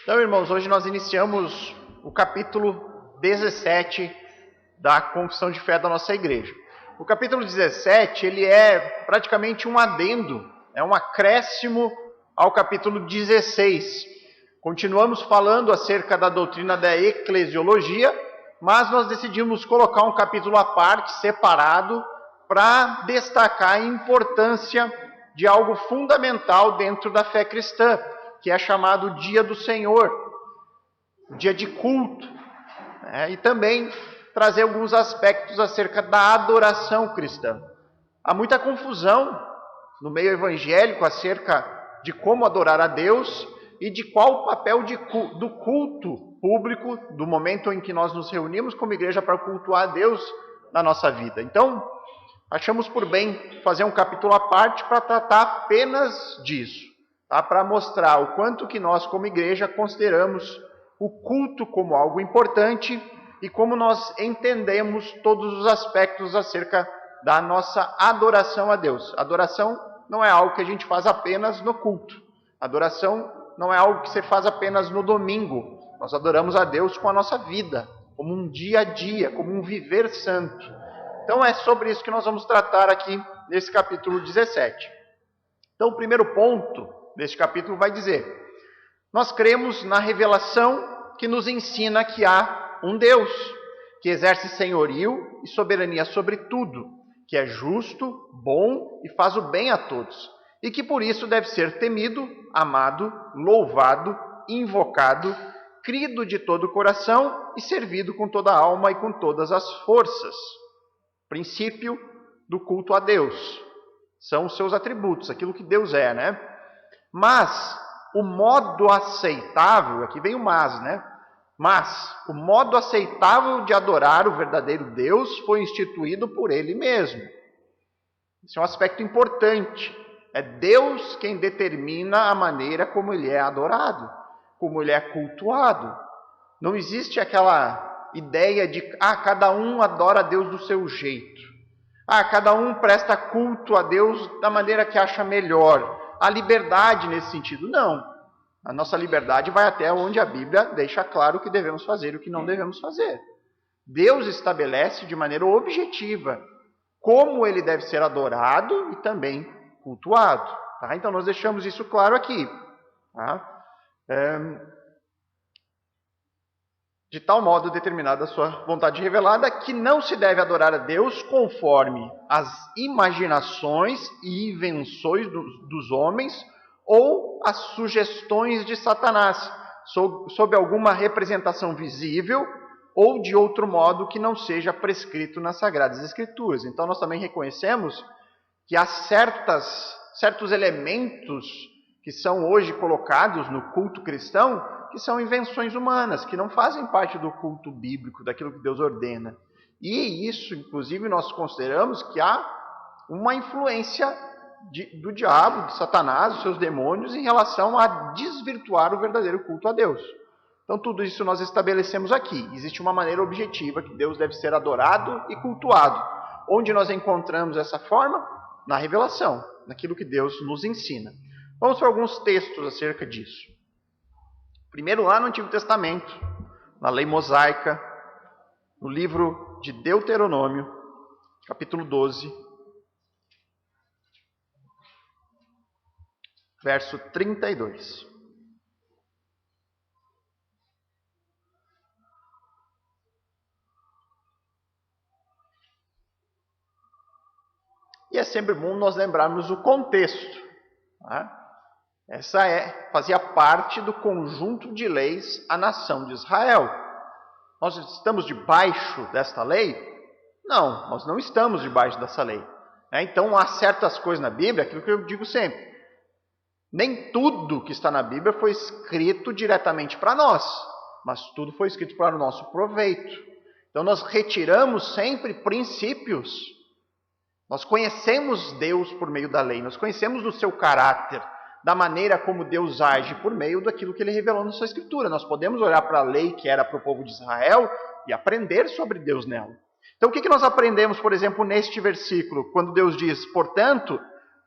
Então, irmãos, hoje nós iniciamos o capítulo 17 da Confissão de Fé da nossa igreja. O capítulo 17, ele é praticamente um adendo, é um acréscimo ao capítulo 16. Continuamos falando acerca da doutrina da eclesiologia, mas nós decidimos colocar um capítulo à parte, separado, para destacar a importância de algo fundamental dentro da fé cristã, que é chamado Dia do Senhor, dia de culto, e também trazer alguns aspectos acerca da adoração cristã. Há muita confusão no meio evangélico acerca de como adorar a Deus e de qual o papel do culto público, do momento em que nós nos reunimos como igreja para cultuar a Deus na nossa vida. Então, achamos por bem fazer um capítulo à parte para tratar apenas disso, para mostrar o quanto que nós como igreja consideramos o culto como algo importante e como nós entendemos todos os aspectos acerca da nossa adoração a Deus. Adoração não é algo que a gente faz apenas no culto. Adoração não é algo que se faz apenas no domingo. Nós adoramos a Deus com a nossa vida, como um dia a dia, como um viver santo. Então é sobre isso que nós vamos tratar aqui nesse capítulo 17. Então o primeiro ponto deste capítulo vai dizer: nós cremos na revelação que nos ensina que há um Deus, que exerce senhorio e soberania sobre tudo, que é justo, bom e faz o bem a todos, e que por isso deve ser temido, amado, louvado, invocado, crido de todo o coração e servido com toda a alma e com todas as forças. Princípio do culto a Deus. São os seus atributos, aquilo que Deus é, né? Mas o modo aceitável, aqui vem o mas, né? Mas o modo aceitável de adorar o verdadeiro Deus foi instituído por Ele mesmo. Esse é um aspecto importante. É Deus quem determina a maneira como Ele é adorado, como Ele é cultuado. Não existe aquela ideia de cada um adora a Deus do seu jeito. Cada um presta culto a Deus da maneira que acha melhor. A liberdade nesse sentido, não. A nossa liberdade vai até onde a Bíblia deixa claro o que devemos fazer e o que não devemos fazer. Deus estabelece de maneira objetiva como Ele deve ser adorado e também cultuado. Tá? Então nós deixamos isso claro aqui. Tá? De tal modo determinada a sua vontade revelada, que não se deve adorar a Deus conforme as imaginações e invenções dos homens ou as sugestões de Satanás, sob alguma representação visível ou de outro modo que não seja prescrito nas Sagradas Escrituras. Então nós também reconhecemos que há certos elementos que são hoje colocados no culto cristão que são invenções humanas, que não fazem parte do culto bíblico, daquilo que Deus ordena. E isso, inclusive, nós consideramos que há uma influência do diabo, de Satanás, dos seus demônios, em relação a desvirtuar o verdadeiro culto a Deus. Então, tudo isso nós estabelecemos aqui. Existe uma maneira objetiva que Deus deve ser adorado e cultuado. Onde nós encontramos essa forma? Na revelação, naquilo que Deus nos ensina. Vamos para alguns textos acerca disso. Primeiro lá no Antigo Testamento, na lei mosaica, no livro de Deuteronômio, capítulo 12, verso 32. E é sempre bom nós lembrarmos o contexto. Tá? Essa fazia parte do conjunto de leis à nação de Israel. Nós estamos debaixo desta lei? Não, nós não estamos debaixo dessa lei. Então há certas coisas na Bíblia, aquilo que eu digo sempre. Nem tudo que está na Bíblia foi escrito diretamente para nós, mas tudo foi escrito para o nosso proveito. Então nós retiramos sempre princípios. Nós conhecemos Deus por meio da lei, nós conhecemos o seu caráter, da maneira como Deus age por meio daquilo que Ele revelou na sua Escritura. Nós podemos olhar para a lei que era para o povo de Israel e aprender sobre Deus nela. Então o que nós aprendemos, por exemplo, neste versículo, quando Deus diz: portanto,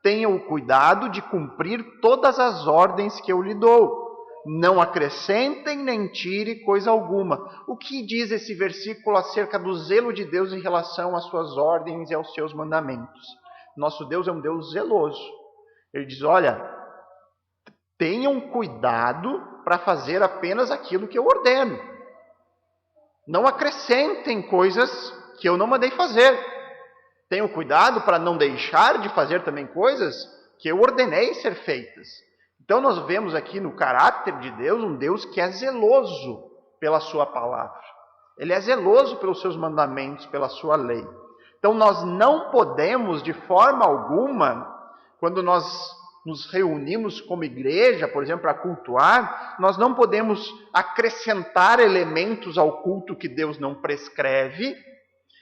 tenha o cuidado de cumprir todas as ordens que eu lhe dou. não acrescentem nem tire coisa alguma. O que diz esse versículo acerca do zelo de Deus em relação às suas ordens e aos seus mandamentos? Nosso Deus é um Deus zeloso. Ele diz, olha, tenham cuidado para fazer apenas aquilo que eu ordeno. Não acrescentem coisas que eu não mandei fazer. Tenham cuidado para não deixar de fazer também coisas que eu ordenei ser feitas. Então nós vemos aqui no caráter de Deus um Deus que é zeloso pela sua palavra. Ele é zeloso pelos seus mandamentos, pela sua lei. Então nós não podemos de forma alguma, quando nós nos reunimos como igreja, por exemplo, para cultuar, nós não podemos acrescentar elementos ao culto que Deus não prescreve,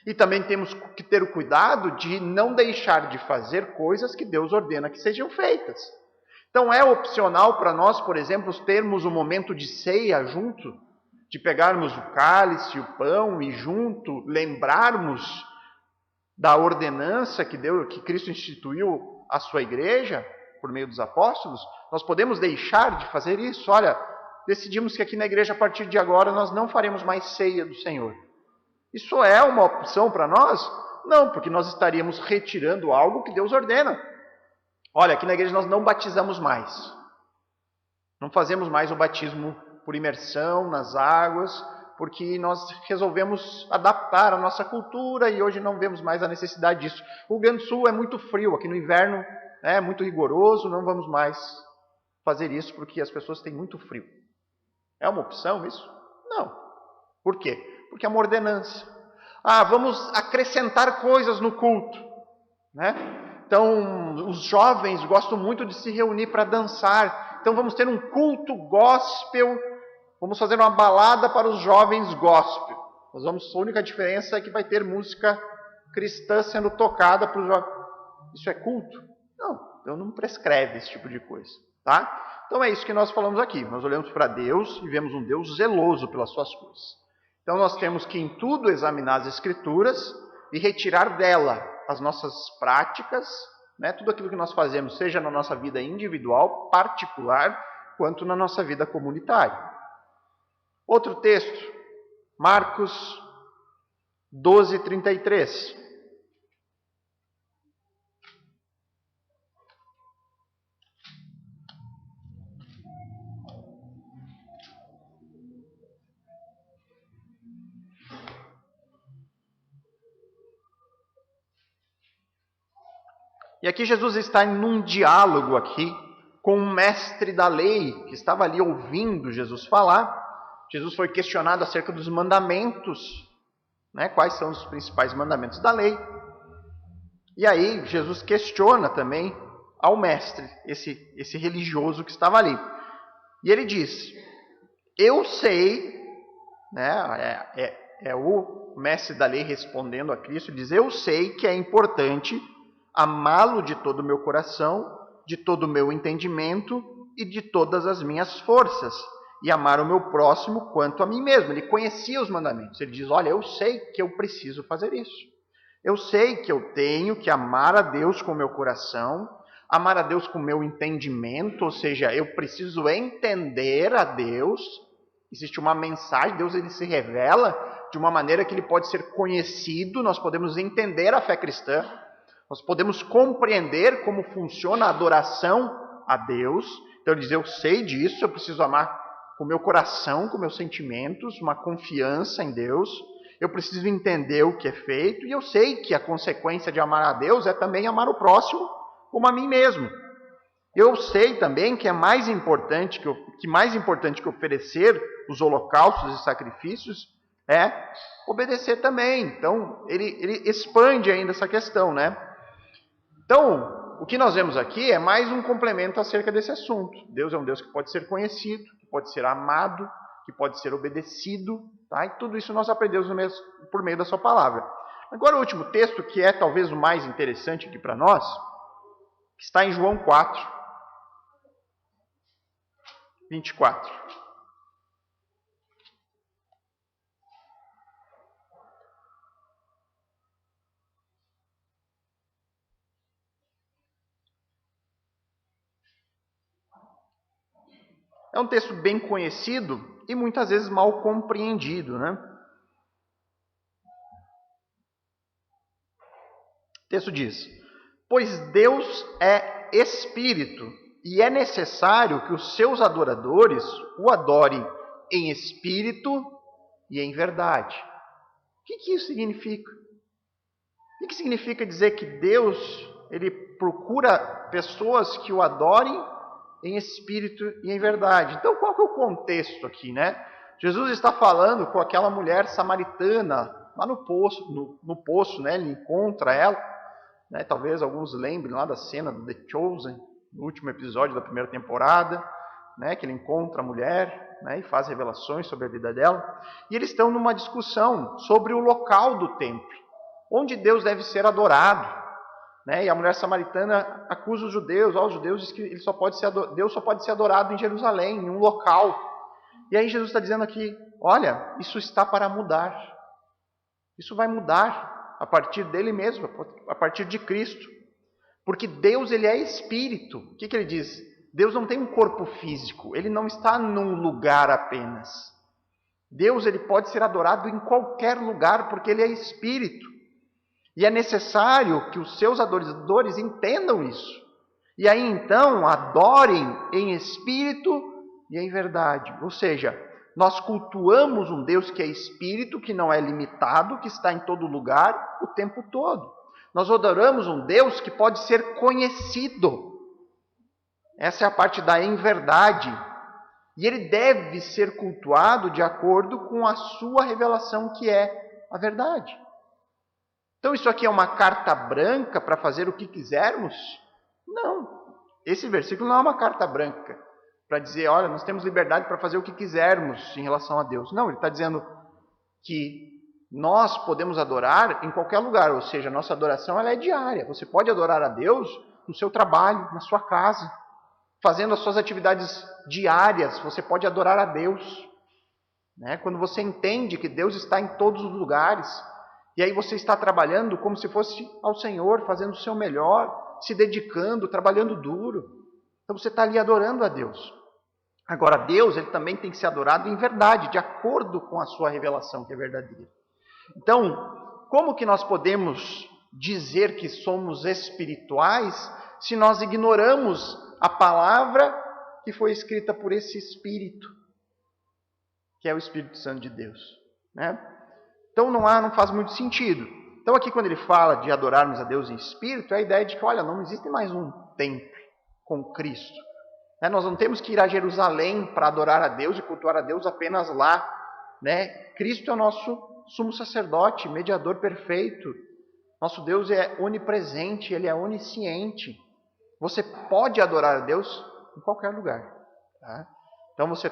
e também temos que ter o cuidado de não deixar de fazer coisas que Deus ordena que sejam feitas. Então é opcional para nós, por exemplo, termos um momento de ceia junto, de pegarmos o cálice, o pão e junto lembrarmos da ordenança que Cristo instituiu à sua igreja, por meio dos apóstolos. Nós podemos deixar de fazer isso. Olha, decidimos que aqui na igreja, a partir de agora, nós não faremos mais ceia do Senhor. Isso é uma opção para nós? Não, porque nós estaríamos retirando algo que Deus ordena. Olha, aqui na igreja nós não batizamos mais. Não fazemos mais o batismo por imersão nas águas, porque nós resolvemos adaptar a nossa cultura e hoje não vemos mais a necessidade disso. O Rio Grande do Sul é muito frio, aqui no inverno é muito rigoroso, não vamos mais fazer isso porque as pessoas têm muito frio. É uma opção isso? Não. Por quê? Porque é uma ordenança. Vamos acrescentar coisas no culto, né? Então, os jovens gostam muito de se reunir para dançar. Então, vamos ter um culto gospel. Vamos fazer uma balada para os jovens gospel. A única diferença é que vai ter música cristã sendo tocada para os jovens. Isso é culto? Não, Deus não prescreve esse tipo de coisa, tá? Então, é isso que nós falamos aqui. Nós olhamos para Deus e vemos um Deus zeloso pelas suas coisas. Então, nós temos que em tudo examinar as Escrituras e retirar dela as nossas práticas, né? Tudo aquilo que nós fazemos, seja na nossa vida individual, particular, quanto na nossa vida comunitária. Outro texto, Marcos 12:33. E aqui Jesus está em um diálogo aqui com um mestre da lei que estava ali ouvindo Jesus falar. Jesus foi questionado acerca dos mandamentos, né? Quais são os principais mandamentos da lei. E aí Jesus questiona também ao mestre, esse religioso que estava ali. E ele diz, eu sei, né? É o mestre da lei respondendo a Cristo, diz, eu sei que é importante amá-lo de todo o meu coração, de todo o meu entendimento e de todas as minhas forças, e amar o meu próximo quanto a mim mesmo. Ele conhecia os mandamentos. Ele diz, olha, eu sei que eu preciso fazer isso. Eu sei que eu tenho que amar a Deus com o meu coração, amar a Deus com o meu entendimento, ou seja, eu preciso entender a Deus. Existe uma mensagem, Deus ele se revela de uma maneira que ele pode ser conhecido, nós podemos entender a fé cristã, nós podemos compreender como funciona a adoração a Deus. Então ele diz, eu sei disso, eu preciso amar com o meu coração, com meus sentimentos, uma confiança em Deus. Eu preciso entender o que é feito e eu sei que a consequência de amar a Deus é também amar o próximo como a mim mesmo. Eu sei também que é mais importante que oferecer os holocaustos e sacrifícios é obedecer também. Então ele expande ainda essa questão, né? Então, o que nós vemos aqui é mais um complemento acerca desse assunto. Deus é um Deus que pode ser conhecido, que pode ser amado, que pode ser obedecido, tá? E tudo isso nós aprendemos por meio da sua palavra. Agora o último texto, que é talvez o mais interessante aqui para nós, que está em João 4, 24. É um texto bem conhecido e muitas vezes mal compreendido, né? O texto diz: pois Deus é Espírito, e é necessário que os seus adoradores o adorem em espírito e em verdade. O que isso significa? O que significa dizer que Deus, ele procura pessoas que o adorem em espírito e em verdade? Então, qual que é o contexto aqui, né? Jesus está falando com aquela mulher samaritana lá no poço, né? Ele encontra ela, né? Talvez alguns lembrem lá da cena do The Chosen, no último episódio da primeira temporada, né? Que ele encontra a mulher, né? E faz revelações sobre a vida dela. E eles estão numa discussão sobre o local do templo, onde Deus deve ser adorado, né? E a mulher samaritana acusa os judeus, os judeus dizem que Deus só pode ser adorado em Jerusalém, em um local. E aí Jesus está dizendo aqui, olha, isso está para mudar. Isso vai mudar a partir dele mesmo, a partir de Cristo. Porque Deus, ele é espírito. O que ele diz? Deus não tem um corpo físico, ele não está num lugar apenas. Deus, ele pode ser adorado em qualquer lugar, porque ele é espírito. E é necessário que os seus adoradores entendam isso. E aí então adorem em espírito e em verdade. Ou seja, nós cultuamos um Deus que é espírito, que não é limitado, que está em todo lugar o tempo todo. Nós adoramos um Deus que pode ser conhecido. Essa é a parte da em verdade. E ele deve ser cultuado de acordo com a sua revelação, que é a verdade. Então isso aqui é uma carta branca para fazer o que quisermos? Não. Esse versículo não é uma carta branca para dizer, olha, nós temos liberdade para fazer o que quisermos em relação a Deus. Não, ele está dizendo que nós podemos adorar em qualquer lugar, ou seja, a nossa adoração ela é diária. Você pode adorar a Deus no seu trabalho, na sua casa, fazendo as suas atividades diárias, você pode adorar a Deus. Né? Quando você entende que Deus está em todos os lugares, e aí você está trabalhando como se fosse ao Senhor, fazendo o seu melhor, se dedicando, trabalhando duro. Então você está ali adorando a Deus. Agora, Deus, ele também tem que ser adorado em verdade, de acordo com a sua revelação, que é verdadeira. Então, como que nós podemos dizer que somos espirituais se nós ignoramos a palavra que foi escrita por esse Espírito, que é o Espírito Santo de Deus, né? Então não faz muito sentido. Então aqui quando ele fala de adorarmos a Deus em Espírito, é a ideia de que, olha, não existe mais um templo com Cristo. Né? Nós não temos que ir a Jerusalém para adorar a Deus e cultuar a Deus apenas lá. Né? Cristo é o nosso sumo sacerdote, mediador perfeito. Nosso Deus é onipresente, ele é onisciente. Você pode adorar a Deus em qualquer lugar. Tá? Então você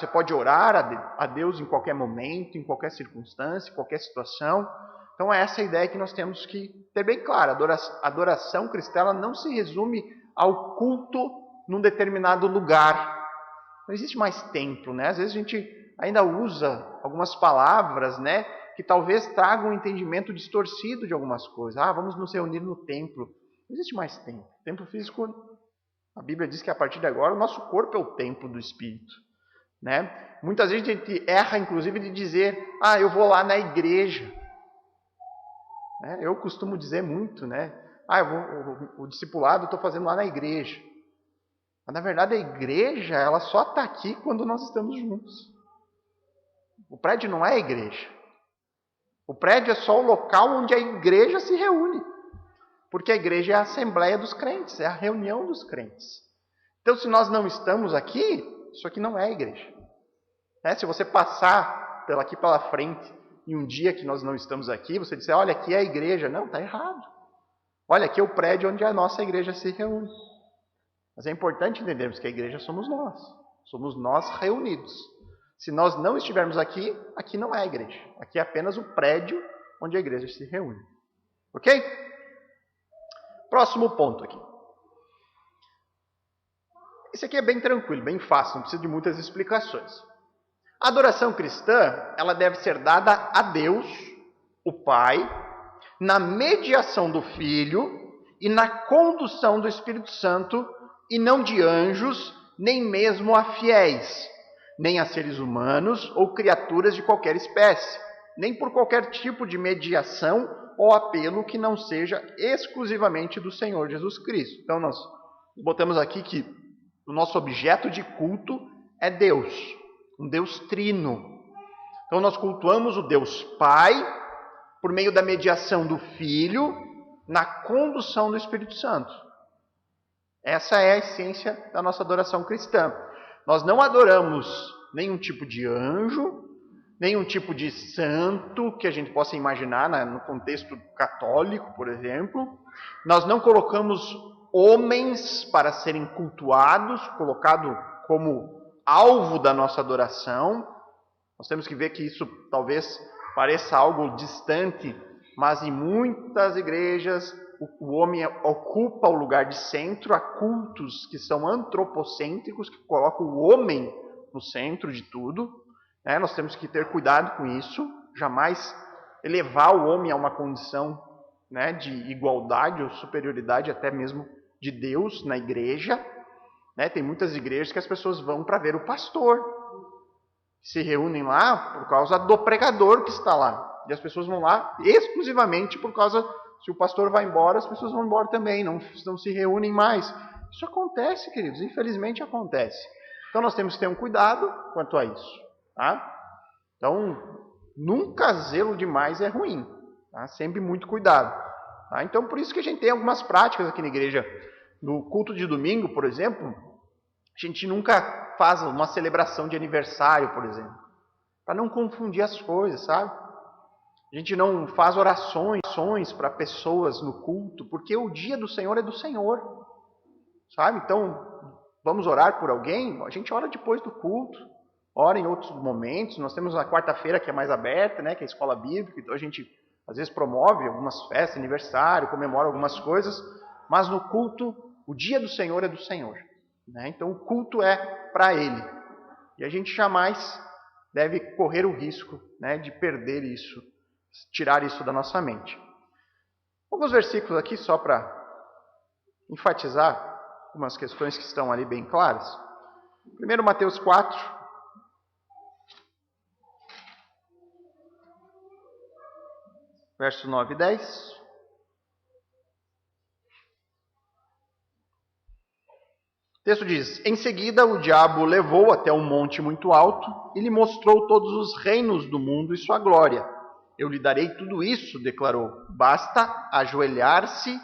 pode orar a Deus em qualquer momento, em qualquer circunstância, em qualquer situação. Então é essa a ideia que nós temos que ter bem clara. A adoração cristã ela não se resume ao culto num determinado lugar. Não existe mais templo, né? Às vezes a gente ainda usa algumas palavras, né, que talvez tragam um entendimento distorcido de algumas coisas. Vamos nos reunir no templo. Não existe mais templo. Templo físico, a Bíblia diz que a partir de agora o nosso corpo é o templo do Espírito. Né? Muitas vezes a gente erra, inclusive, de dizer, eu vou lá na igreja. Eu costumo dizer muito, né? O discipulado eu estou fazendo lá na igreja. Mas, na verdade, a igreja ela só está aqui quando nós estamos juntos. O prédio não é a igreja. O prédio é só o local onde a igreja se reúne. Porque a igreja é a assembleia dos crentes, é a reunião dos crentes. Então, se nós não estamos aqui, isso aqui não é a igreja. Se você passar aqui pela frente e um dia que nós não estamos aqui, você disser, olha, aqui é a igreja. Não, está errado. Olha, aqui é o prédio onde a nossa igreja se reúne. Mas é importante entendermos que a igreja somos nós. Somos nós reunidos. Se nós não estivermos aqui, aqui não é a igreja. Aqui é apenas o prédio onde a igreja se reúne. Ok? Próximo ponto aqui. Esse aqui é bem tranquilo, bem fácil, não precisa de muitas explicações. A adoração cristã, ela deve ser dada a Deus, o Pai, na mediação do Filho e na condução do Espírito Santo, e não de anjos, nem mesmo a fiéis, nem a seres humanos ou criaturas de qualquer espécie, nem por qualquer tipo de mediação ou apelo que não seja exclusivamente do Senhor Jesus Cristo. Então nós botamos aqui que o nosso objeto de culto é Deus, um Deus trino. Então nós cultuamos o Deus Pai por meio da mediação do Filho na condução do Espírito Santo. Essa é a essência da nossa adoração cristã. Nós não adoramos nenhum tipo de anjo, nenhum tipo de santo que a gente possa imaginar no contexto católico, por exemplo. Nós não colocamos homens para serem cultuados, colocado como alvo da nossa adoração. Nós temos que ver que isso talvez pareça algo distante, mas em muitas igrejas o homem ocupa o lugar de centro. Há cultos que são antropocêntricos, que colocam o homem no centro de tudo. Nós temos que ter cuidado com isso, jamais elevar o homem a uma condição de igualdade ou superioridade até mesmo de Deus na igreja. Tem muitas igrejas que as pessoas vão para ver o pastor, se reúnem lá por causa do pregador que está lá. E as pessoas vão lá exclusivamente por causa, se o pastor vai embora, as pessoas vão embora também, não se reúnem mais. Isso acontece, queridos, infelizmente acontece. Então nós temos que ter um cuidado quanto a isso. Tá? Então, nunca zelo demais é ruim. Tá? Sempre muito cuidado. Tá? Então, por isso que a gente tem algumas práticas aqui na igreja. No culto de domingo, por exemplo, a gente nunca faz uma celebração de aniversário, por exemplo. Para não confundir as coisas, sabe? A gente não faz orações para pessoas no culto, porque o dia do Senhor é do Senhor. Sabe? Então, vamos orar por alguém? A gente ora depois do culto. Ora em outros momentos. Nós temos a quarta-feira que é mais aberta, que é a escola bíblica. Então a gente às vezes promove algumas festas, aniversário, comemora algumas coisas. Mas no culto, o dia do Senhor é do Senhor. Então o culto é para Ele. E a gente jamais deve correr o risco de perder isso, tirar isso da nossa mente. Alguns versículos aqui só para enfatizar algumas questões que estão ali bem claras. Primeiro Mateus 4, versos 9 e 10. O texto diz: Em seguida o diabo o levou até um monte muito alto e lhe mostrou todos os reinos do mundo e sua glória. Eu lhe darei tudo isso, declarou. Basta ajoelhar-se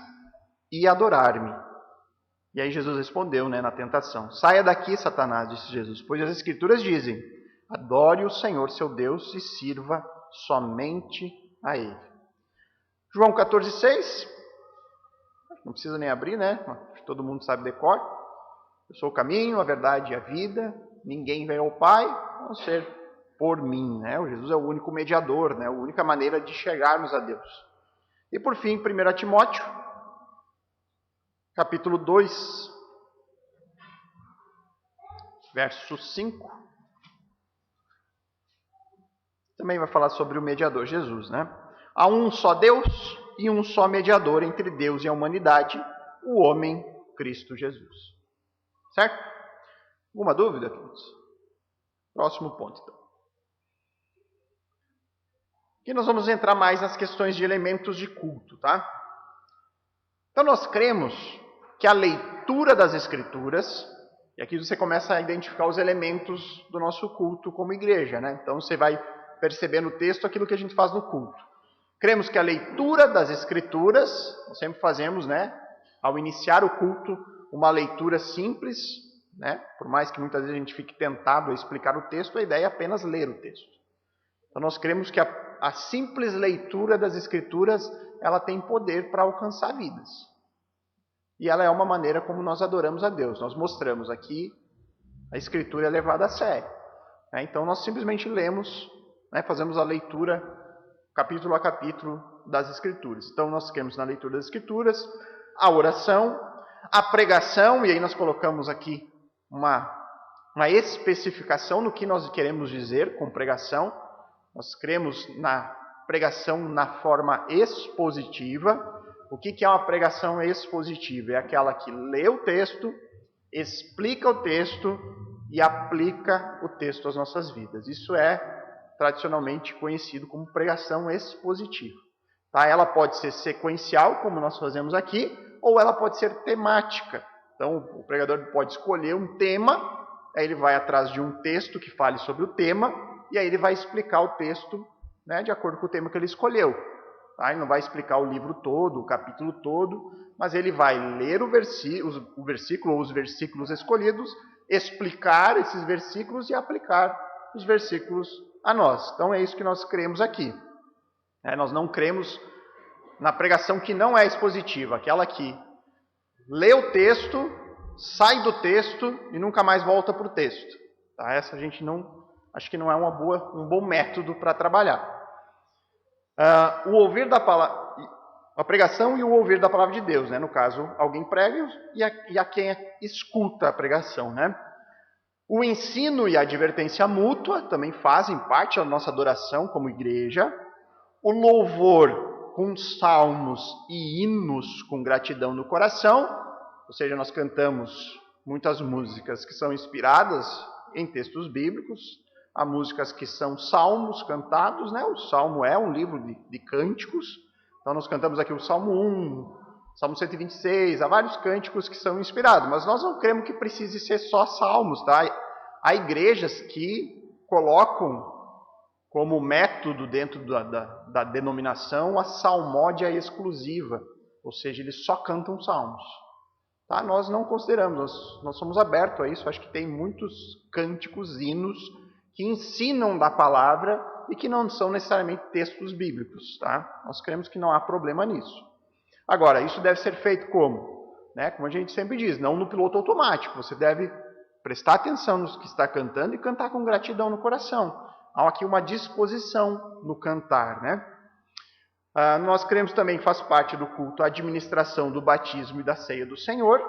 e adorar-me. E aí Jesus respondeu na tentação: Saia daqui, Satanás, disse Jesus, pois as Escrituras dizem: Adore o Senhor seu Deus e sirva somente a Ele. João 14,6. Não precisa nem abrir, todo mundo sabe decor. Eu sou o caminho, a verdade e a vida. Ninguém vem ao Pai a não ser por mim. O Jesus é o único mediador, a única maneira de chegarmos a Deus. E por fim, 1 Timóteo, capítulo 2, verso 5. Também vai falar sobre o mediador Jesus. Há um só Deus e um só mediador entre Deus e a humanidade, o homem Cristo Jesus. Certo? Alguma dúvida, queridos? Próximo ponto, então. Aqui nós vamos entrar mais nas questões de elementos de culto, tá? Então nós cremos que a leitura das Escrituras, e aqui você começa a identificar os elementos do nosso culto como igreja, Então você vai perceber no texto aquilo que a gente faz no culto. Cremos que a leitura das Escrituras, nós sempre fazemos, ao iniciar o culto, uma leitura simples, por mais que muitas vezes a gente fique tentado a explicar o texto, a ideia é apenas ler o texto. Então nós cremos que a simples leitura das Escrituras, ela tem poder para alcançar vidas. E ela é uma maneira como nós adoramos a Deus. Nós mostramos aqui, a Escritura é levada a sério. Então nós simplesmente lemos, fazemos a leitura capítulo a capítulo das Escrituras. Então nós cremos na leitura das Escrituras, a oração, a pregação, e aí nós colocamos aqui uma especificação no que nós queremos dizer com pregação. Nós cremos na pregação na forma expositiva. O que é uma pregação expositiva? É aquela que lê o texto explica o texto e aplica o texto às nossas vidas. Isso é tradicionalmente conhecido como pregação expositiva. Tá? Ela pode ser sequencial, como nós fazemos aqui, ou ela pode ser temática. Então, o pregador pode escolher um tema, aí ele vai atrás de um texto que fale sobre o tema, e aí ele vai explicar o texto, né, de acordo com o tema que ele escolheu. Tá? Ele não vai explicar o livro todo, o capítulo todo, mas ele vai ler o versículo ou os versículos escolhidos, explicar esses versículos e aplicar os versículos a nós. Então é isso que nós cremos aqui. Nós não cremos na pregação que não é expositiva, aquela que lê o texto, sai do texto e nunca mais volta para o texto. Tá? Essa a gente não, acho que não é um bom método para trabalhar. O ouvir da palavra, a pregação e o ouvir da palavra de Deus, né? No caso, alguém prega e a quem escuta a pregação, né? O ensino e a advertência mútua também fazem parte da nossa adoração como igreja. O louvor com salmos e hinos com gratidão no coração, ou seja, nós cantamos muitas músicas que são inspiradas em textos bíblicos. Há músicas que são salmos cantados, né? O salmo é um livro de cânticos. Então nós cantamos aqui o Salmo 1, Salmo 126, há vários cânticos que são inspirados, mas nós não cremos que precise ser só salmos, tá? Há igrejas que colocam como método dentro da denominação a salmódia exclusiva, ou seja, eles só cantam salmos. Tá? Nós não consideramos, nós somos abertos a isso, acho que tem muitos cânticos, hinos, que ensinam da palavra e que não são necessariamente textos bíblicos. Tá? Nós cremos que não há problema nisso. Agora, isso deve ser feito como? Né? Como a gente sempre diz, não no piloto automático. Você deve prestar atenção no que está cantando e cantar com gratidão no coração. Há aqui uma disposição no cantar. Né? Nós cremos também que faz parte do culto a administração do batismo e da ceia do Senhor,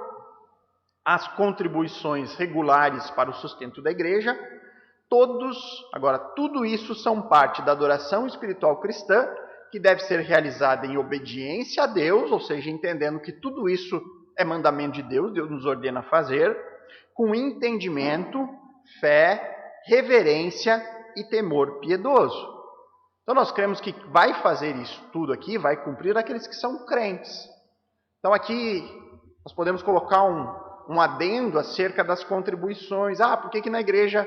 as contribuições regulares para o sustento da igreja. Tudo isso são parte da adoração espiritual cristã, que deve ser realizada em obediência a Deus, ou seja, entendendo que tudo isso é mandamento de Deus, Deus nos ordena a fazer, com entendimento, fé, reverência e temor piedoso. Então nós cremos que vai fazer isso tudo aqui, vai cumprir aqueles que são crentes. Então aqui nós podemos colocar um adendo acerca das contribuições. Por que na igreja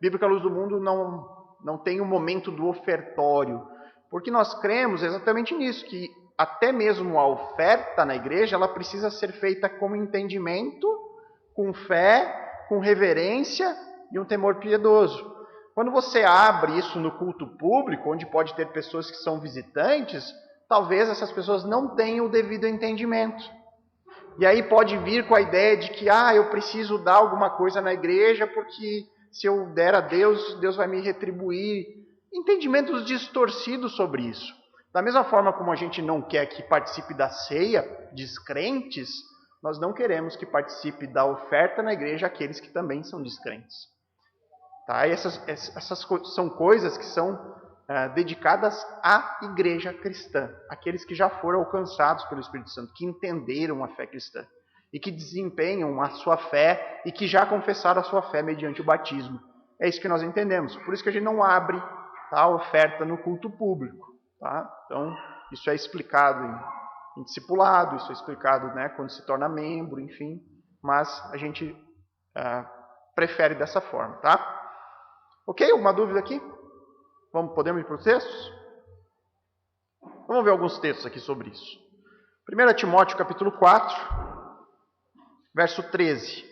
Bíblica Luz do Mundo não tem o momento do ofertório? Porque nós cremos exatamente nisso, que até mesmo a oferta na igreja, ela precisa ser feita com entendimento, com fé, com reverência e um temor piedoso. Quando você abre isso no culto público, onde pode ter pessoas que são visitantes, talvez essas pessoas não tenham o devido entendimento. E aí pode vir com a ideia de que eu preciso dar alguma coisa na igreja porque se eu der a Deus, Deus vai me retribuir. Entendimentos distorcidos sobre isso. Da mesma forma como a gente não quer que participe da ceia descrentes, nós não queremos que participe da oferta na igreja aqueles que também são descrentes. Tá? E essas são coisas que são dedicadas à igreja cristã. Aqueles que já foram alcançados pelo Espírito Santo, que entenderam a fé cristã. E que desempenham a sua fé e que já confessaram a sua fé mediante o batismo. É isso que nós entendemos. Por isso que a gente não abre a oferta no culto público. Tá? Então, isso é explicado em discipulado, isso é explicado, né, quando se torna membro, enfim. Mas a gente prefere dessa forma. Tá? Ok? Alguma dúvida aqui? Podemos ir para os textos? Vamos ver alguns textos aqui sobre isso. 1 Timóteo capítulo 4... verso 13.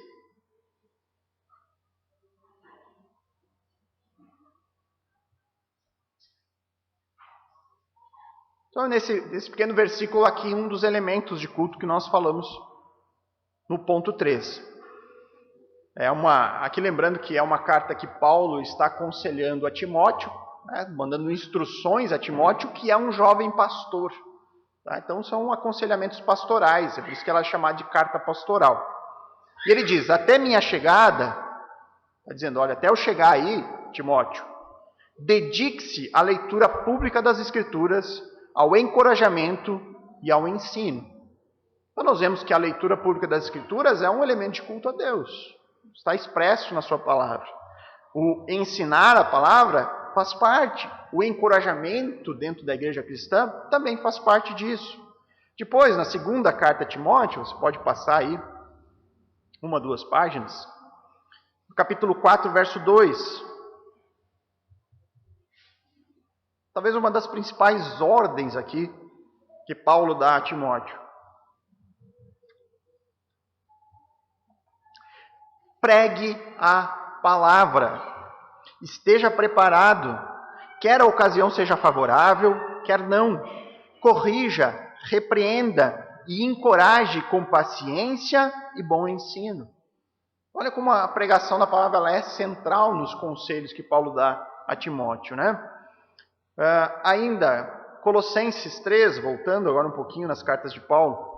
Então, nesse pequeno versículo aqui, um dos elementos de culto que nós falamos no ponto 13. Aqui lembrando que é uma carta que Paulo está aconselhando a Timóteo, né, mandando instruções a Timóteo, que é um jovem pastor. Tá? Então, são aconselhamentos pastorais, é por isso que ela é chamada de carta pastoral. E ele diz, até minha chegada, está dizendo, olha, até eu chegar aí, Timóteo, dedique-se à leitura pública das Escrituras, ao encorajamento e ao ensino. Então nós vemos que a leitura pública das Escrituras é um elemento de culto a Deus. Está expresso na sua palavra. O ensinar a palavra faz parte. O encorajamento dentro da igreja cristã também faz parte disso. Depois, na segunda carta a Timóteo, você pode passar aí 1, 2 páginas. No capítulo 4, verso 2. Talvez uma das principais ordens aqui que Paulo dá a Timóteo. Pregue a palavra. Esteja preparado. Quer a ocasião seja favorável, quer não. Corrija, repreenda e encoraje com paciência e bom ensino. Olha como a pregação da palavra ela é central nos conselhos que Paulo dá a Timóteo, né? Ainda, Colossenses 3, voltando agora um pouquinho nas cartas de Paulo.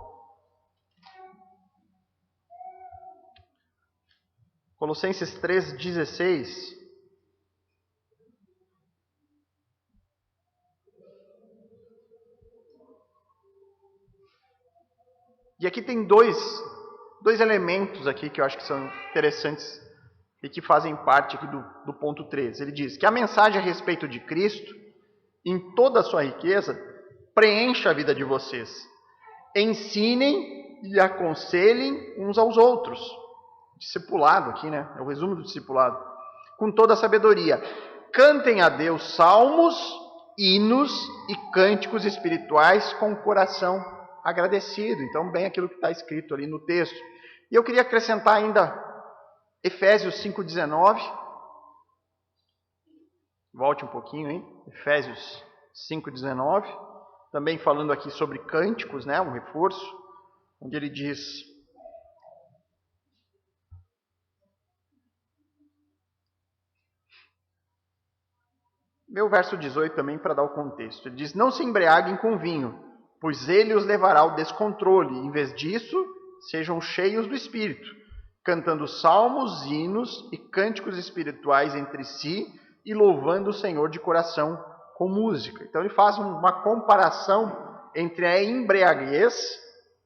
Colossenses 3,16. E aqui tem dois elementos aqui que eu acho que são interessantes e que fazem parte aqui do ponto 13. Ele diz que a mensagem a respeito de Cristo, em toda a sua riqueza, preencha a vida de vocês. Ensinem e aconselhem uns aos outros. Discipulado aqui, né? É o resumo do discipulado. Com toda a sabedoria. Cantem a Deus salmos, hinos e cânticos espirituais com o coração agradecido. Então, bem aquilo que está escrito ali no texto. E eu queria acrescentar ainda Efésios 5,19. Volte um pouquinho, hein? Efésios 5,19. Também falando aqui sobre cânticos, né? Um reforço. Onde ele diz... Meu verso 18 também para dar o contexto. Ele diz, não se embriaguem com vinho, pois ele os levará ao descontrole. Em vez disso, sejam cheios do Espírito, cantando salmos, hinos e cânticos espirituais entre si e louvando o Senhor de coração com música. Então ele faz uma comparação entre a embriaguez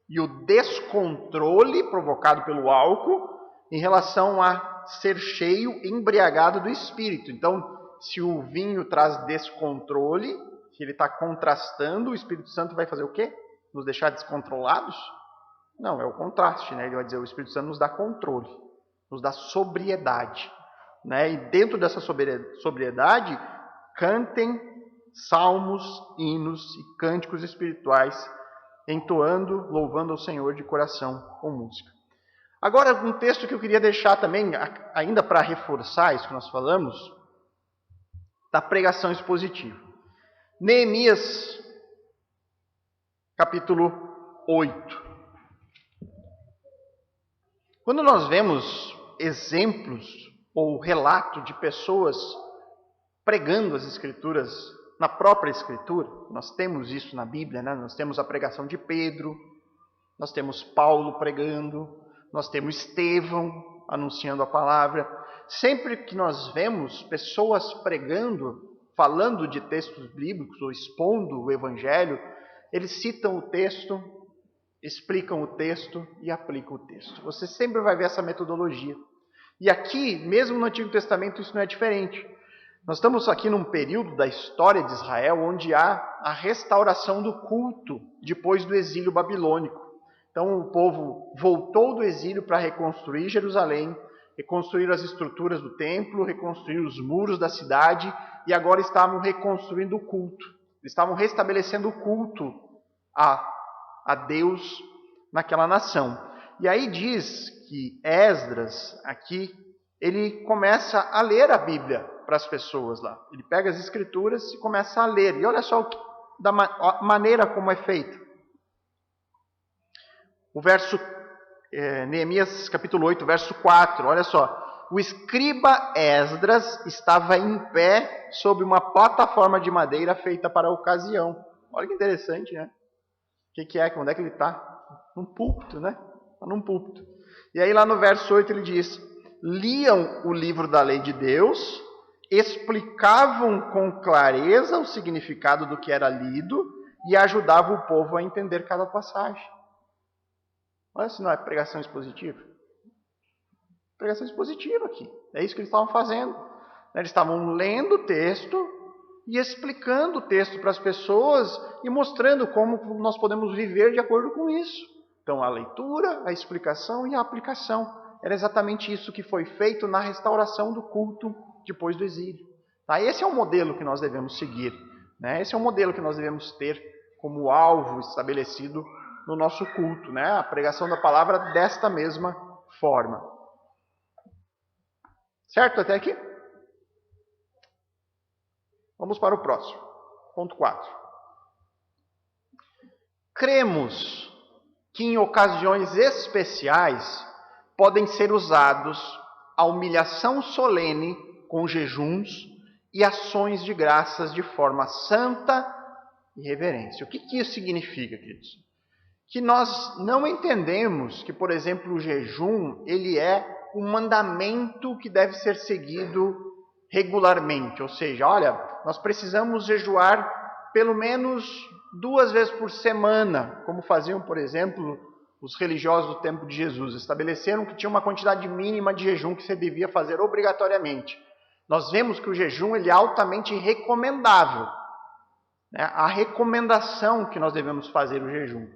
e o descontrole provocado pelo álcool em relação a ser cheio, embriagado do Espírito. Então, se o vinho traz descontrole, se ele está contrastando, o Espírito Santo vai fazer o quê? Nos deixar descontrolados? Não, é o contraste, né? Ele vai dizer, o Espírito Santo nos dá controle, nos dá sobriedade, né? E dentro dessa sobriedade, cantem salmos, hinos e cânticos espirituais, entoando, louvando ao Senhor de coração com música. Agora, um texto que eu queria deixar também, ainda para reforçar isso que nós falamos, da pregação expositiva. Neemias, capítulo 8. Quando nós vemos exemplos ou relato de pessoas pregando as Escrituras na própria Escritura, nós temos isso na Bíblia, né? Nós temos a pregação de Pedro, nós temos Paulo pregando, nós temos Estevão anunciando a palavra. Sempre que nós vemos pessoas pregando, falando de textos bíblicos ou expondo o Evangelho, eles citam o texto, explicam o texto e aplicam o texto. Você sempre vai ver essa metodologia. E aqui, mesmo no Antigo Testamento, isso não é diferente. Nós estamos aqui num período da história de Israel onde há a restauração do culto depois do exílio babilônico. Então o povo voltou do exílio para reconstruir Jerusalém, reconstruir as estruturas do templo, reconstruir os muros da cidade e agora estavam reconstruindo o culto. Eles estavam restabelecendo o culto a Deus naquela nação. E aí diz que Esdras, aqui, ele começa a ler a Bíblia para as pessoas lá. Ele pega as Escrituras e começa a ler. E olha só a maneira como é feito. O verso, Neemias capítulo 8, verso 4, olha só. O escriba Esdras estava em pé sobre uma plataforma de madeira feita para a ocasião. Olha que interessante, né? O que é? Onde é que ele está? Num púlpito, né? Está num púlpito. E aí lá no verso 8 ele diz, liam o livro da lei de Deus, explicavam com clareza o significado do que era lido e ajudavam o povo a entender cada passagem. Olha se não é pregação expositiva. Pregação expositiva aqui. É isso que eles estavam fazendo. Eles estavam lendo o texto e explicando o texto para as pessoas e mostrando como nós podemos viver de acordo com isso. Então, a leitura, a explicação e a aplicação. Era exatamente isso que foi feito na restauração do culto depois do exílio. Tá? Esse é o modelo que nós devemos seguir. Né? Esse é o modelo que nós devemos ter como alvo estabelecido no nosso culto. Né? A pregação da palavra desta mesma forma. Certo até aqui? Vamos para o próximo. Ponto 4. Cremos que em ocasiões especiais podem ser usados a humilhação solene com jejuns e ações de graças de forma santa e reverência. O que isso significa, queridos? Que nós não entendemos que, por exemplo, o jejum, ele é um mandamento que deve ser seguido regularmente. Ou seja, olha, nós precisamos jejuar pelo menos 2 vezes por semana, como faziam, por exemplo, os religiosos do tempo de Jesus. Estabeleceram que tinha uma quantidade mínima de jejum que você devia fazer obrigatoriamente. Nós vemos que o jejum ele é altamente recomendável. Né? A recomendação que nós devemos fazer o jejum.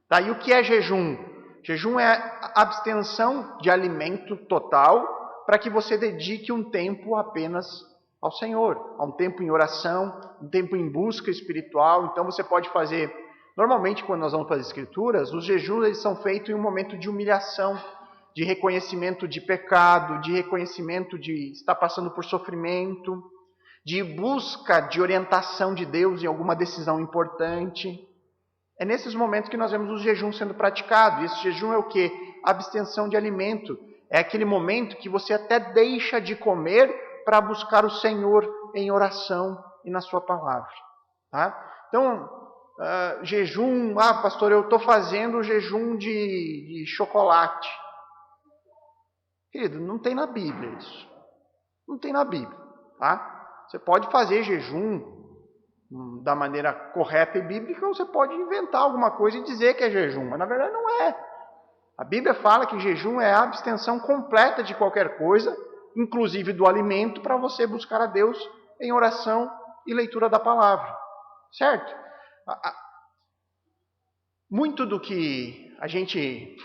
Tá? E o que é jejum? Jejum é a abstenção de alimento total para que você dedique um tempo apenas ao Senhor. A um tempo em oração, um tempo em busca espiritual. Então você pode fazer... Normalmente, quando nós vamos para as Escrituras, os jejuns eles são feitos em um momento de humilhação, de reconhecimento de pecado, de reconhecimento de estar passando por sofrimento, de busca de orientação de Deus em alguma decisão importante. É nesses momentos que nós vemos o jejum sendo praticado. E esse jejum é o quê? Abstenção de alimento. É aquele momento que você até deixa de comer para buscar o Senhor em oração e na sua palavra. Tá? Então, jejum... pastor, eu estou fazendo jejum de chocolate. Querido, não tem na Bíblia isso. Não tem na Bíblia. Tá? Você pode fazer jejum da maneira correta e bíblica, ou você pode inventar alguma coisa e dizer que é jejum, mas na verdade não é. A Bíblia fala que jejum é a abstenção completa de qualquer coisa, inclusive do alimento, para você buscar a Deus em oração e leitura da palavra. Certo? Muito do que a gente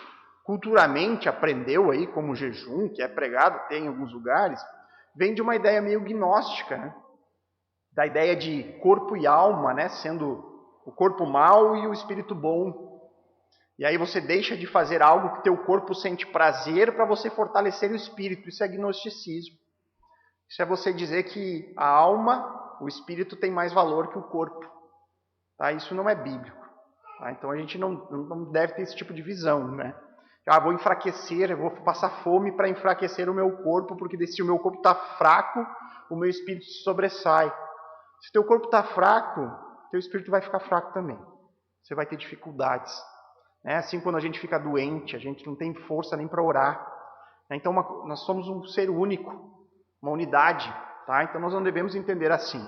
culturalmente aprendeu aí como jejum, que é pregado, tem em alguns lugares, vem de uma ideia meio gnóstica, né? Da ideia de corpo e alma, né? Sendo o corpo mau e o espírito bom. E aí você deixa de fazer algo que teu corpo sente prazer para você fortalecer o espírito. Isso é gnosticismo. Isso é você dizer que a alma, o espírito tem mais valor que o corpo. Tá? Isso não é bíblico. Tá? Então a gente não deve ter esse tipo de visão, né? Vou enfraquecer, eu vou passar fome para enfraquecer o meu corpo, porque se o meu corpo está fraco, o meu espírito se sobressai. Se teu corpo está fraco, teu espírito vai ficar fraco também. Você vai ter dificuldades. Né? Assim, quando a gente fica doente, a gente não tem força nem para orar. Então, nós somos um ser único, uma unidade. Tá? Então, nós não devemos entender assim.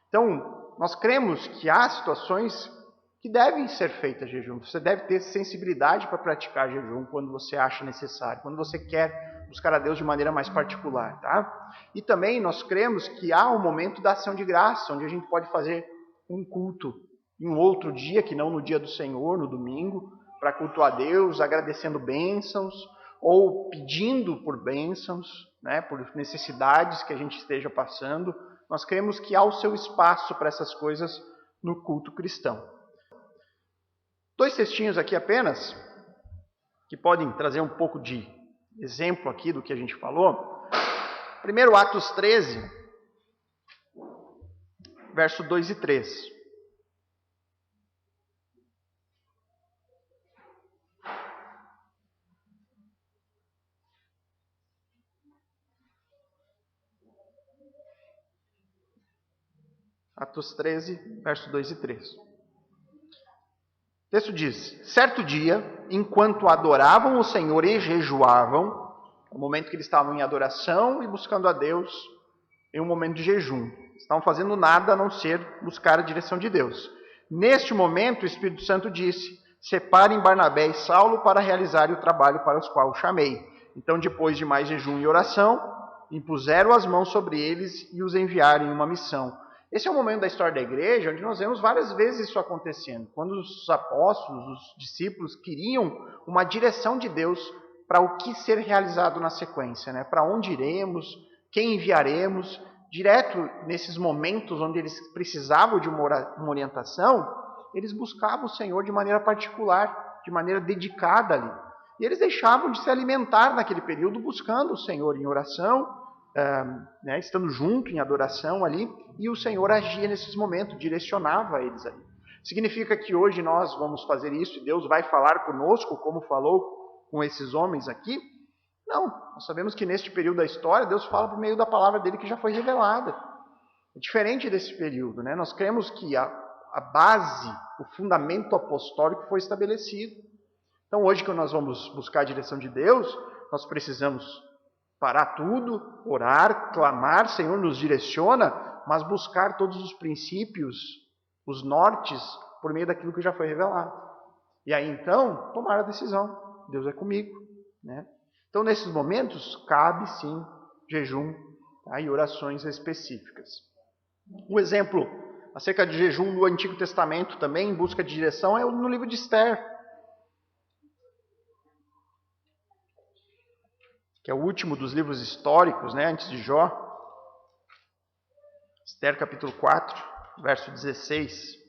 Então, nós cremos que há situações que devem ser feitas jejum. Você deve ter sensibilidade para praticar jejum quando você acha necessário, quando você quer buscar a Deus de maneira mais particular, tá? E também nós cremos que há um momento da ação de graça, onde a gente pode fazer um culto em um outro dia, que não no dia do Senhor, no domingo, para cultuar a Deus, agradecendo bênçãos, ou pedindo por bênçãos, né, por necessidades que a gente esteja passando. Nós cremos que há o seu espaço para essas coisas no culto cristão. 2 textinhos aqui apenas, que podem trazer um pouco de exemplo aqui do que a gente falou. Primeiro, Atos 13, verso 2 e 3. Atos 13, verso 2 e 3. O texto diz: certo dia, enquanto adoravam o Senhor e jejuavam, no momento que eles estavam em adoração e buscando a Deus, em um momento de jejum. Estavam fazendo nada a não ser buscar a direção de Deus. Neste momento, o Espírito Santo disse: separem Barnabé e Saulo para realizarem o trabalho para os qual o chamei. Então, depois de mais jejum e oração, impuseram as mãos sobre eles e os enviaram em uma missão. Esse é um momento da história da igreja onde nós vemos várias vezes isso acontecendo. Quando os apóstolos, os discípulos queriam uma direção de Deus para o que ser realizado na sequência, né? Para onde iremos, quem enviaremos. Direto nesses momentos onde eles precisavam de uma orientação, eles buscavam o Senhor de maneira particular, de maneira dedicada ali. E eles deixavam de se alimentar naquele período buscando o Senhor em oração, estando junto em adoração ali, e o Senhor agia nesses momentos, direcionava eles ali. Significa que hoje nós vamos fazer isso e Deus vai falar conosco, como falou com esses homens aqui? Não, nós sabemos que neste período da história, Deus fala por meio da palavra dele que já foi revelada. É diferente desse período, né? Nós cremos que a base, o fundamento apostólico foi estabelecido. Então hoje que nós vamos buscar a direção de Deus, nós precisamos parar tudo, orar, clamar, Senhor nos direciona, mas buscar todos os princípios, os nortes, por meio daquilo que já foi revelado. E aí então, tomar a decisão. Deus é comigo, né? Então, nesses momentos, cabe sim jejum, tá? E orações específicas. Um exemplo acerca de jejum no Antigo Testamento também, em busca de direção, é no livro de Esther, que é o último dos livros históricos, né, antes de Jó. Esther capítulo 4, verso 16.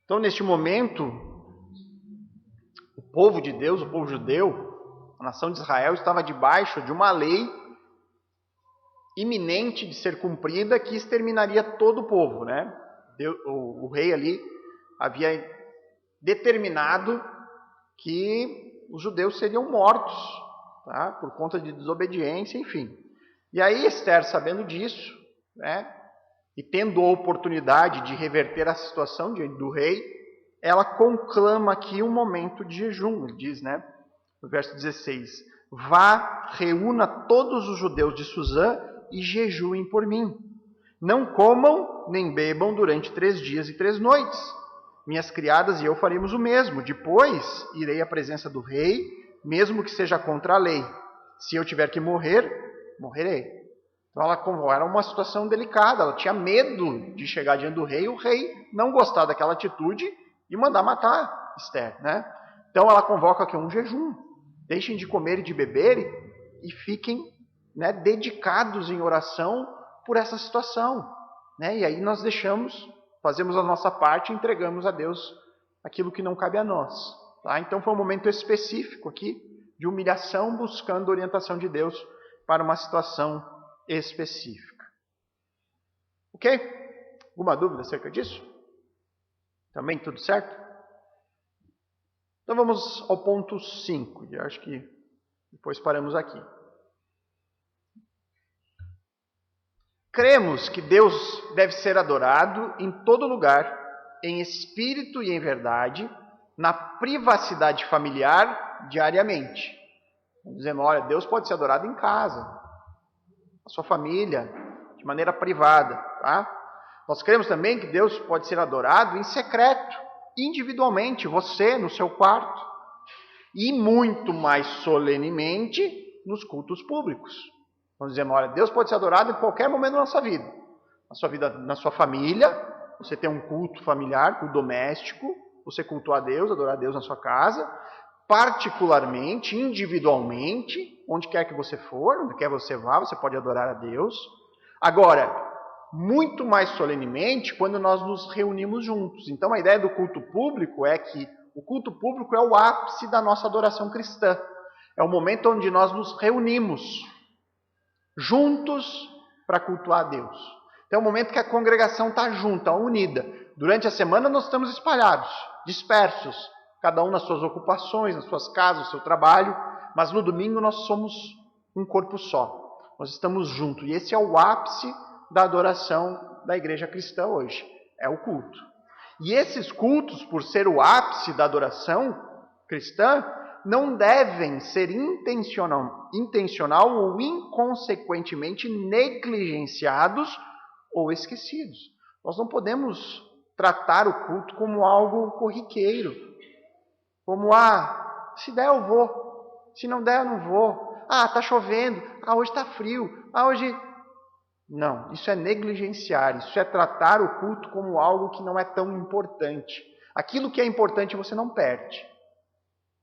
Então, neste momento, o povo de Deus, o povo judeu, a nação de Israel estava debaixo de uma lei iminente de ser cumprida que exterminaria todo o povo, né? O rei ali havia determinado que os judeus seriam mortos, tá? Por conta de desobediência, enfim. E aí Esther, sabendo disso, né, e tendo a oportunidade de reverter a situação diante do rei, ela conclama aqui um momento de jejum. Ele diz, né, no verso 16, vá, reúna todos os judeus de Suzã e jejuem por mim. Não comam nem bebam durante 3 dias e 3 noites. Minhas criadas e eu faremos o mesmo. Depois irei à presença do rei, mesmo que seja contra a lei. Se eu tiver que morrer, morrerei. Então era uma situação delicada, ela tinha medo de chegar diante do rei, e o rei não gostar daquela atitude e mandar matar Esther, né? Então ela convoca aqui um jejum. Deixem de comer e de beber e fiquem, né, dedicados em oração por essa situação, né? E aí nós fazemos a nossa parte e entregamos a Deus aquilo que não cabe a nós, tá? Então foi um momento específico aqui de humilhação, buscando a orientação de Deus para uma situação específica. Ok? Alguma dúvida acerca disso? Também tudo certo? Então vamos ao ponto 5. E acho que depois paramos aqui. Cremos que Deus deve ser adorado em todo lugar, em espírito e em verdade, na privacidade familiar, diariamente. Dizemos, olha, Deus pode ser adorado em casa, na sua família, de maneira privada, tá? Nós cremos também que Deus pode ser adorado em secreto, individualmente, você no seu quarto, e muito mais solenemente nos cultos públicos. Nós dizemos, olha, Deus pode ser adorado em qualquer momento da nossa vida. Na sua família, você tem um culto familiar, culto doméstico, você cultua a Deus, adorar a Deus na sua casa, particularmente, individualmente, onde quer que você for, onde quer que você vá, você pode adorar a Deus. Agora, muito mais solenemente, quando nós nos reunimos juntos. Então, a ideia do culto público é que o culto público é o ápice da nossa adoração cristã. É o momento onde nós nos reunimos juntos para cultuar a Deus. Então, é o momento que a congregação está junta, unida. Durante a semana nós estamos espalhados, dispersos, cada um nas suas ocupações, nas suas casas, no seu trabalho, mas no domingo nós somos um corpo só. Nós estamos juntos. E esse é o ápice da adoração da igreja cristã hoje. É o culto. E esses cultos, por ser o ápice da adoração cristã, não devem ser intencional ou inconsequentemente negligenciados ou esquecidos. Nós não podemos tratar o culto como algo corriqueiro. Como, se der eu vou, se não der eu não vou. Está chovendo, hoje está frio, hoje... Não, isso é negligenciar, isso é tratar o culto como algo que não é tão importante. Aquilo que é importante você não perde.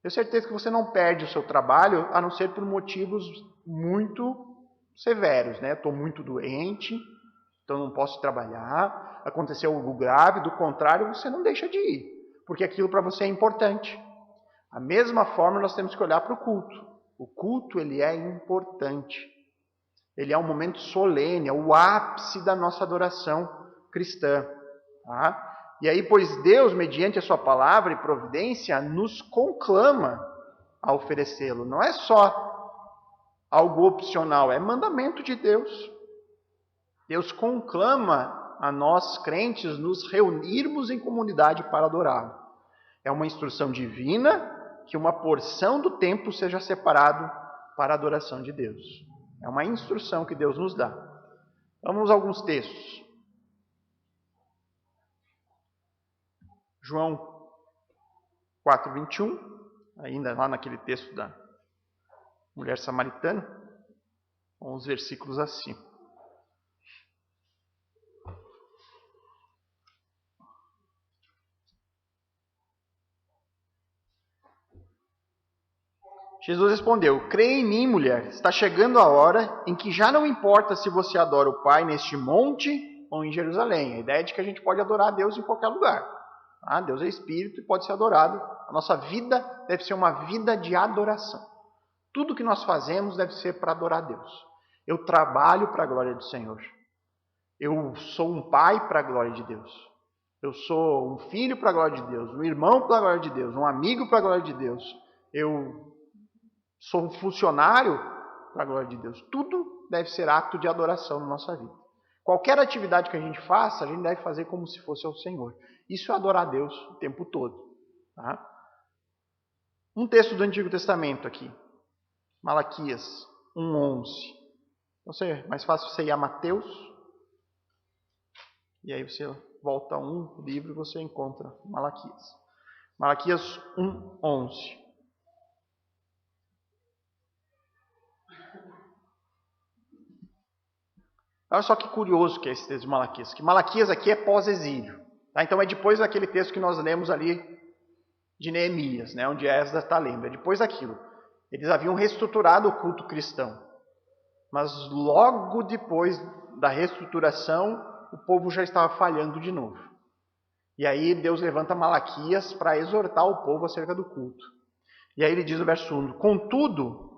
Tenho certeza que você não perde o seu trabalho, a não ser por motivos muito severos, né? Estou muito doente, então não posso trabalhar, aconteceu algo grave, do contrário, você não deixa de ir, porque aquilo para você é importante. Da mesma forma, nós temos que olhar para o culto. O culto, ele é importante. Ele é um momento solene, é o ápice da nossa adoração cristã. Tá? E aí, pois Deus, mediante a sua palavra e providência, nos conclama a oferecê-lo. Não é só algo opcional, é mandamento de Deus. Deus conclama a nós, crentes, nos reunirmos em comunidade para adorá-lo. É uma instrução divina que uma porção do tempo seja separado para a adoração de Deus. É uma instrução que Deus nos dá. Vamos a alguns textos. João 4:21, ainda lá naquele texto da mulher samaritana, uns versículos acima. Jesus respondeu: creia em mim, mulher, está chegando a hora em que já não importa se você adora o Pai neste monte ou em Jerusalém. A ideia é de que a gente pode adorar a Deus em qualquer lugar. Deus é Espírito e pode ser adorado. A nossa vida deve ser uma vida de adoração. Tudo que nós fazemos deve ser para adorar a Deus. Eu trabalho para a glória do Senhor. Eu sou um pai para a glória de Deus. Eu sou um filho para a glória de Deus, um irmão para a glória de Deus, um amigo para a glória de Deus. Eu sou um funcionário para a glória de Deus. Tudo deve ser ato de adoração na nossa vida. Qualquer atividade que a gente faça, a gente deve fazer como se fosse ao Senhor. Isso é adorar a Deus o tempo todo. Tá? Um texto do Antigo Testamento aqui. Malaquias 1:11. É mais fácil você ir a Mateus. E aí você volta a um livro e você encontra Malaquias. Malaquias 1:11. Olha só que curioso que é esse texto de Malaquias. Que Malaquias aqui é pós-exílio. Tá? Então é depois daquele texto que nós lemos ali de Neemias, né? Onde Esdras está lendo. É depois daquilo. Eles haviam reestruturado o culto cristão. Mas logo depois da reestruturação, o povo já estava falhando de novo. E aí Deus levanta Malaquias para exortar o povo acerca do culto. E aí ele diz no verso 1: contudo,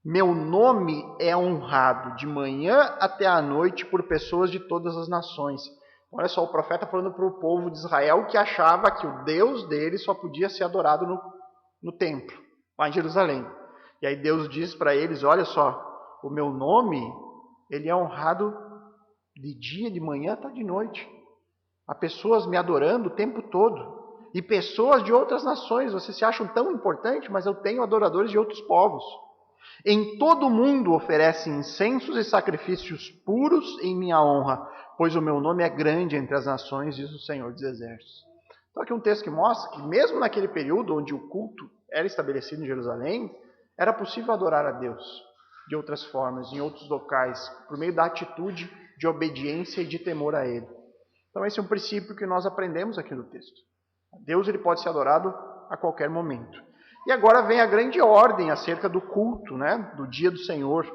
meu nome é honrado de manhã até à noite por pessoas de todas as nações. Olha só, o profeta falando para o povo de Israel que achava que o Deus dele só podia ser adorado no templo, lá em Jerusalém. E aí Deus diz para eles: olha só, o meu nome, ele é honrado de dia, de manhã até de noite. Há pessoas me adorando o tempo todo. E pessoas de outras nações, vocês se acham tão importantes, mas eu tenho adoradores de outros povos. Em todo o mundo oferecem incensos e sacrifícios puros em minha honra, pois o meu nome é grande entre as nações, diz o Senhor dos Exércitos. Então aqui um texto que mostra que mesmo naquele período onde o culto era estabelecido em Jerusalém, era possível adorar a Deus de outras formas, em outros locais, por meio da atitude de obediência e de temor a Ele. Então esse é um princípio que nós aprendemos aqui no texto. Deus ele pode ser adorado a qualquer momento. E agora vem a grande ordem acerca do culto, né, do dia do Senhor.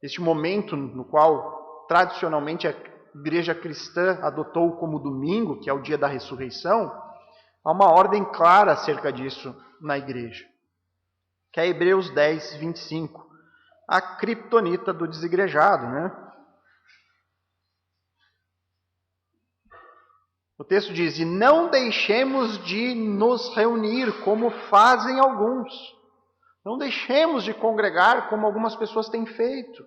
Este momento no qual tradicionalmente a igreja cristã adotou como domingo, que é o dia da ressurreição, há uma ordem clara acerca disso na igreja. Que é Hebreus 10:25. A criptonita do desigrejado, né? O texto diz: e não deixemos de nos reunir como fazem alguns. Não deixemos de congregar como algumas pessoas têm feito.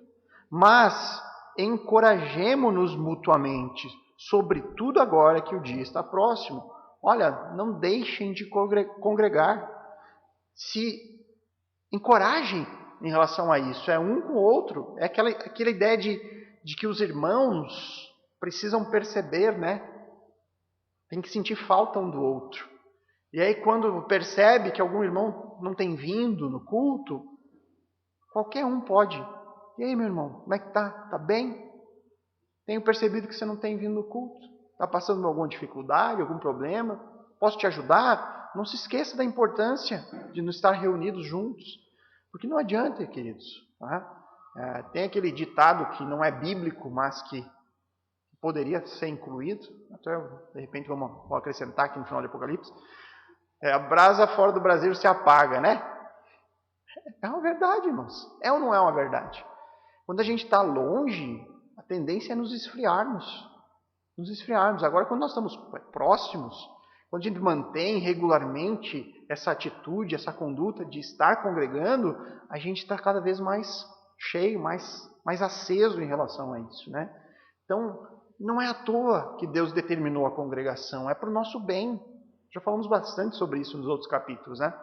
Mas encorajemo-nos mutuamente, sobretudo agora que o dia está próximo. Olha, não deixem de congregar. Se encorajem em relação a isso. É um com o outro. É aquela ideia de que os irmãos precisam perceber, né? Tem que sentir falta um do outro. E aí quando percebe que algum irmão não tem vindo no culto, qualquer um pode. E aí, meu irmão, como é que tá? Tá bem? Tenho percebido que você não tem vindo no culto. Está passando por alguma dificuldade, algum problema? Posso te ajudar? Não se esqueça da importância de nos estar reunidos juntos. Porque não adianta, queridos. Tá? Tem aquele ditado que não é bíblico, mas que poderia ser incluído. Até, de repente, vou acrescentar aqui no final do Apocalipse. A brasa fora do braseiro se apaga, né? É uma verdade, irmãos. É ou não é uma verdade? Quando a gente está longe, a tendência é nos esfriarmos. Nos esfriarmos. Agora, quando nós estamos próximos, quando a gente mantém regularmente essa atitude, essa conduta de estar congregando, a gente está cada vez mais cheio, mais aceso em relação a isso, né? Então, não é à toa que Deus determinou a congregação, é para o nosso bem. Já falamos bastante sobre isso nos outros capítulos, né?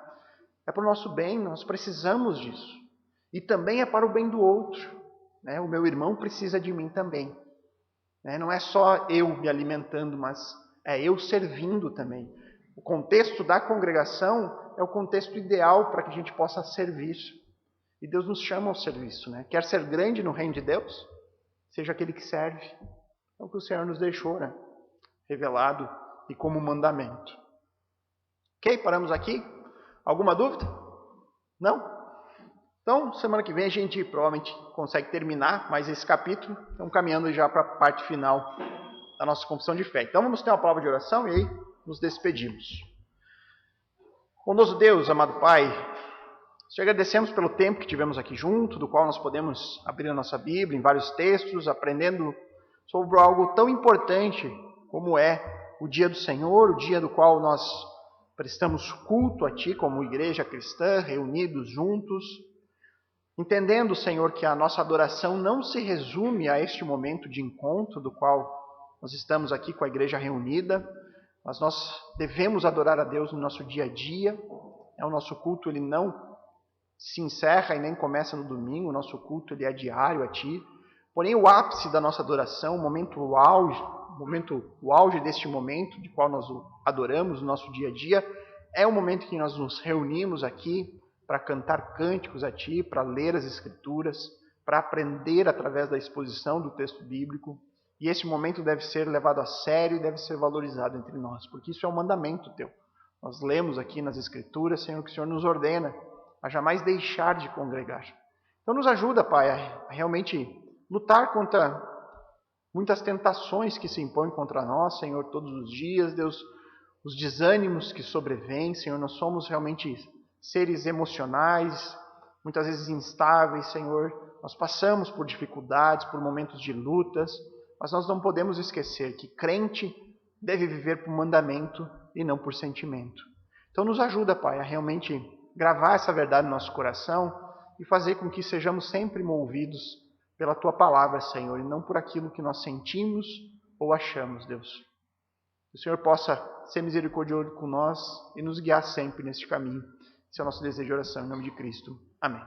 É para o nosso bem, nós precisamos disso. E também é para o bem do outro. Né? O meu irmão precisa de mim também. Né? Não é só eu me alimentando, mas é eu servindo também. O contexto da congregação é o contexto ideal para que a gente possa servir. E Deus nos chama ao serviço. Né? Quer ser grande no reino de Deus? Seja aquele que serve. É o que o Senhor nos deixou, né? Revelado e como mandamento. Ok? Paramos aqui? Alguma dúvida? Não? Então, semana que vem a gente provavelmente consegue terminar mais esse capítulo. Estamos caminhando já para a parte final da nossa confissão de fé. Então, vamos ter uma palavra de oração e aí nos despedimos. Bondoso Deus, amado Pai, te agradecemos pelo tempo que tivemos aqui junto, do qual nós podemos abrir a nossa Bíblia em vários textos, aprendendo sobre algo tão importante como é o dia do Senhor, o dia do qual nós prestamos culto a Ti como igreja cristã, reunidos juntos, entendendo, Senhor, que a nossa adoração não se resume a este momento de encontro do qual nós estamos aqui com a igreja reunida, mas nós devemos adorar a Deus no nosso dia a dia. O nosso culto ele não se encerra e nem começa no domingo, o nosso culto ele é diário a Ti. Porém, o ápice da nossa adoração, o auge deste momento, de qual nós o adoramos no nosso dia a dia, é o momento que nós nos reunimos aqui para cantar cânticos a Ti, para ler as Escrituras, para aprender através da exposição do texto bíblico. E esse momento deve ser levado a sério e deve ser valorizado entre nós, porque isso é um mandamento Teu. Nós lemos aqui nas Escrituras, Senhor, que o Senhor nos ordena a jamais deixar de congregar. Então nos ajuda, Pai, a realmente lutar contra muitas tentações que se impõem contra nós, Senhor, todos os dias, Deus, os desânimos que sobrevêm, Senhor, nós somos realmente seres emocionais, muitas vezes instáveis, Senhor, nós passamos por dificuldades, por momentos de lutas, mas nós não podemos esquecer que crente deve viver por mandamento e não por sentimento. Então nos ajuda, Pai, a realmente gravar essa verdade no nosso coração e fazer com que sejamos sempre movidos pela Tua palavra, Senhor, e não por aquilo que nós sentimos ou achamos, Deus. Que o Senhor possa ser misericordioso com nós e nos guiar sempre neste caminho. Esse é o nosso desejo de oração, em nome de Cristo. Amém.